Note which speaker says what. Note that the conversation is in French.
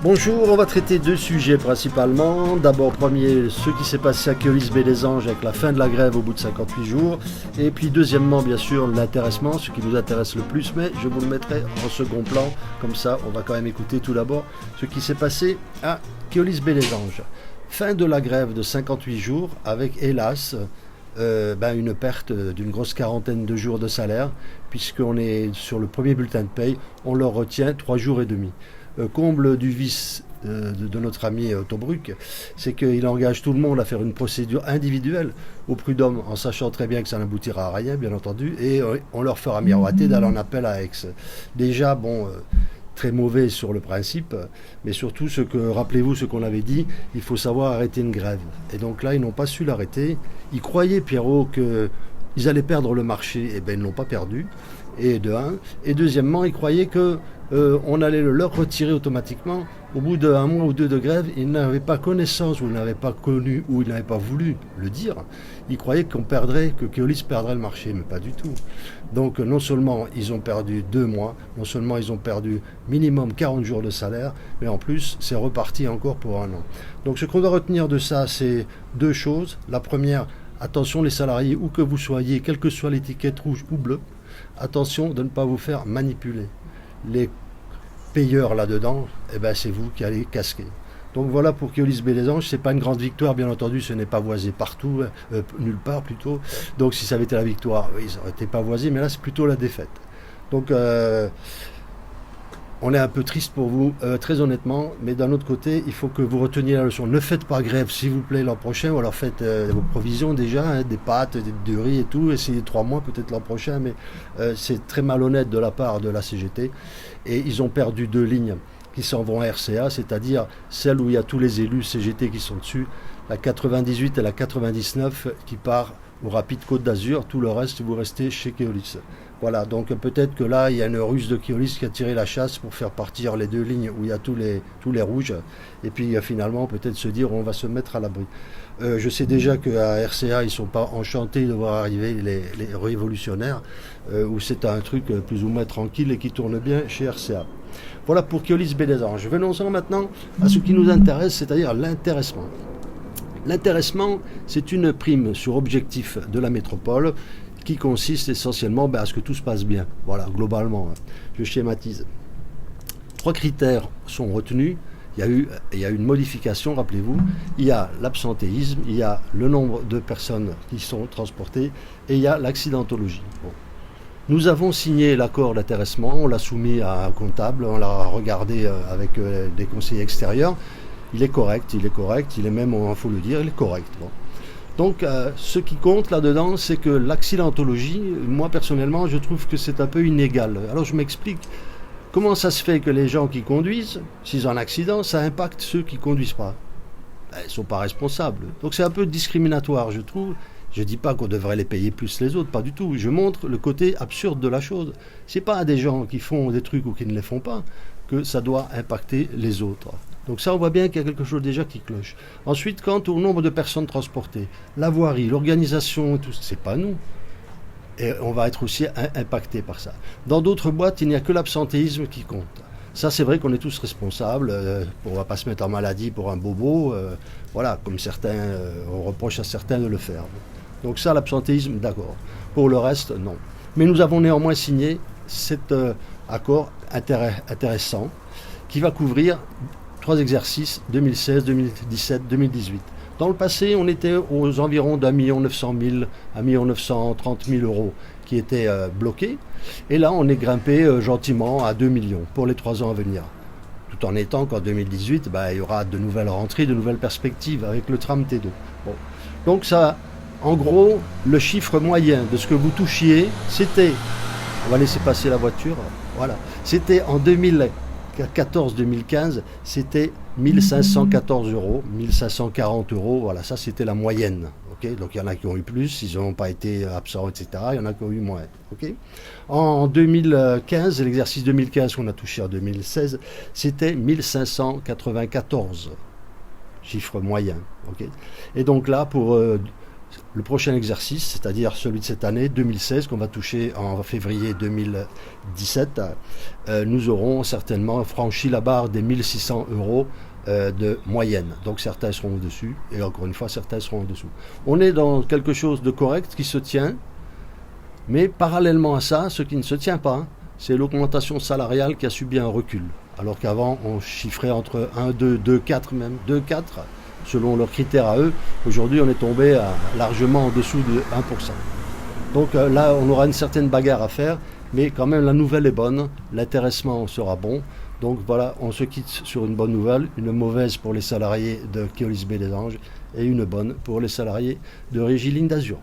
Speaker 1: Bonjour, on va traiter deux sujets principalement. D'abord, premier, ce qui s'est passé à Keolis-Baie-les-Anges avec la fin de la grève au bout de 58 jours. Et puis deuxièmement, bien sûr, l'intéressement, ce qui nous intéresse le plus, mais je vous le mettrai en second plan. Comme ça, on va quand même écouter tout d'abord ce qui s'est passé à Keolis-Baie-les-Anges. Fin de la grève de 58 jours avec, hélas, une perte d'une grosse quarantaine de jours de salaire, puisqu'on est sur le premier bulletin de paye, on leur retient 3 jours et demi. Comble du vice de notre ami Tobruk, c'est qu'il engage tout le monde à faire une procédure individuelle au prud'homme, en sachant très bien que ça n'aboutira à rien, bien entendu, et on leur fera miroiter d'aller en appel à Aix. Déjà, très mauvais sur le principe, mais surtout, rappelez-vous ce qu'on avait dit, il faut savoir arrêter une grève. Et donc là, ils n'ont pas su l'arrêter. Ils croyaient, Pierrot, qu'ils allaient perdre le marché, et bien ils ne l'ont pas perdu, et de un. Et deuxièmement, ils croyaient que on allait le leur retirer automatiquement. Au bout d'un mois ou deux de grève, ils n'avaient pas connaissance, ou ils n'avaient pas connu, ou ils n'avaient pas voulu le dire. Ils croyaient que Keolis perdrait le marché, mais pas du tout. Donc non seulement ils ont perdu 2 mois, non seulement ils ont perdu minimum 40 jours de salaire, mais en plus c'est reparti encore pour 1 an. Donc ce qu'on doit retenir de ça, c'est 2 choses. La première, attention les salariés, où que vous soyez, quelle que soit l'étiquette rouge ou bleue, attention de ne pas vous faire manipuler. Les payeurs là-dedans, c'est vous qui allez casquer. Donc voilà pour Keolis-Baie-les-Anges, c'est pas une grande victoire, bien entendu, ce n'est pas voisé partout, nulle part plutôt. Donc si ça avait été la victoire, oui, ça aurait été pas voisé, mais là c'est plutôt la défaite. Donc on est un peu triste pour vous, très honnêtement, mais d'un autre côté, il faut que vous reteniez la leçon. Ne faites pas grève, s'il vous plaît, l'an prochain, ou alors faites vos provisions déjà, des pâtes, du riz et tout, essayez 3 mois peut-être l'an prochain, mais c'est très malhonnête de la part de la CGT. Et ils ont perdu 2 lignes qui s'en vont à RCA, c'est-à-dire celle où il y a tous les élus CGT qui sont dessus, la 98 et la 99 qui part au Rapide Côte d'Azur, tout le reste vous restez chez Keolis. Voilà, donc peut-être que là il y a une ruse de Keolis qui a tiré la chasse pour faire partir les 2 lignes où il y a tous les rouges, et puis finalement peut-être se dire on va se mettre à l'abri. Je sais déjà qu'à RCA ils ne sont pas enchantés de voir arriver les révolutionnaires, où c'est un truc plus ou moins tranquille et qui tourne bien chez RCA. Voilà pour Keolis-Baie-les-Anges. Venons-en maintenant à ce qui nous intéresse, c'est-à-dire l'intéressement. L'intéressement, c'est une prime sur objectif de la métropole qui consiste essentiellement à ce que tout se passe bien. Voilà, globalement, je schématise. 3 critères sont retenus. Il y a une modification, rappelez-vous. Il y a l'absentéisme, il y a le nombre de personnes qui sont transportées et il y a l'accidentologie. Bon. Nous avons signé l'accord d'intéressement, on l'a soumis à un comptable, on l'a regardé avec des conseillers extérieurs. Il est correct, il est même, il faut le dire, il est correct. Bon. Donc ce qui compte là-dedans, c'est que l'accidentologie, moi personnellement, je trouve que c'est un peu inégal. Alors je m'explique. Comment ça se fait que les gens qui conduisent, s'ils ont un accident, ça impacte ceux qui ne conduisent pas? Ils ne sont pas responsables. Donc c'est un peu discriminatoire, je trouve. Je ne dis pas qu'on devrait les payer plus les autres, pas du tout. Je montre le côté absurde de la chose. Ce n'est pas à des gens qui font des trucs ou qui ne les font pas que ça doit impacter les autres. Donc ça, on voit bien qu'il y a quelque chose déjà qui cloche. Ensuite, quant au nombre de personnes transportées, la voirie, l'organisation, tout, c'est pas nous. Et on va être aussi impacté par ça. Dans d'autres boîtes, il n'y a que l'absentéisme qui compte. Ça, c'est vrai qu'on est tous responsables. On ne va pas se mettre en maladie pour un bobo. Voilà, comme certains, on reproche à certains de le faire. Donc ça, l'absentéisme, d'accord. Pour le reste, non. Mais nous avons néanmoins signé cet accord intéressant qui va couvrir 3 exercices, 2016, 2017, 2018. Dans le passé, on était aux environs d'1 900 000 à 1 930 000 euros qui étaient bloqués. Et là, on est grimpé gentiment à 2 millions pour les 3 ans à venir. Tout en étant qu'en 2018, il y aura de nouvelles rentrées, de nouvelles perspectives avec le tram T2. Bon. Donc ça, en gros, le chiffre moyen de ce que vous touchiez, c'était, on va laisser passer la voiture, voilà, c'était en 2014-2015, c'était 1514 euros, 1540 euros, voilà, ça c'était la moyenne. Okay, donc il y en a qui ont eu plus, ils n'ont pas été absents, etc. Il y en a qui ont eu moins. Okay. En 2015, l'exercice 2015 qu'on a touché en 2016, c'était 1594, chiffre moyen. Okay. Et donc là, pour le prochain exercice, c'est-à-dire celui de cette année 2016 qu'on va toucher en février 2017, nous aurons certainement franchi la barre des 1600 euros de moyenne. Donc certains seront au-dessus et encore une fois certains seront en-dessous. On est dans quelque chose de correct qui se tient, mais parallèlement à ça, ce qui ne se tient pas, c'est l'augmentation salariale qui a subi un recul. Alors qu'avant, on chiffrait entre 1, 2, 2, 4 même, 2, 4, selon leurs critères à eux. Aujourd'hui, on est tombé largement en dessous de 1%. Donc là, on aura une certaine bagarre à faire, mais quand même, la nouvelle est bonne, l'intéressement sera bon. Donc voilà, on se quitte sur une bonne nouvelle, une mauvaise pour les salariés de Keolis Baie des Anges et une bonne pour les salariés de Régie Ligne d'Azur.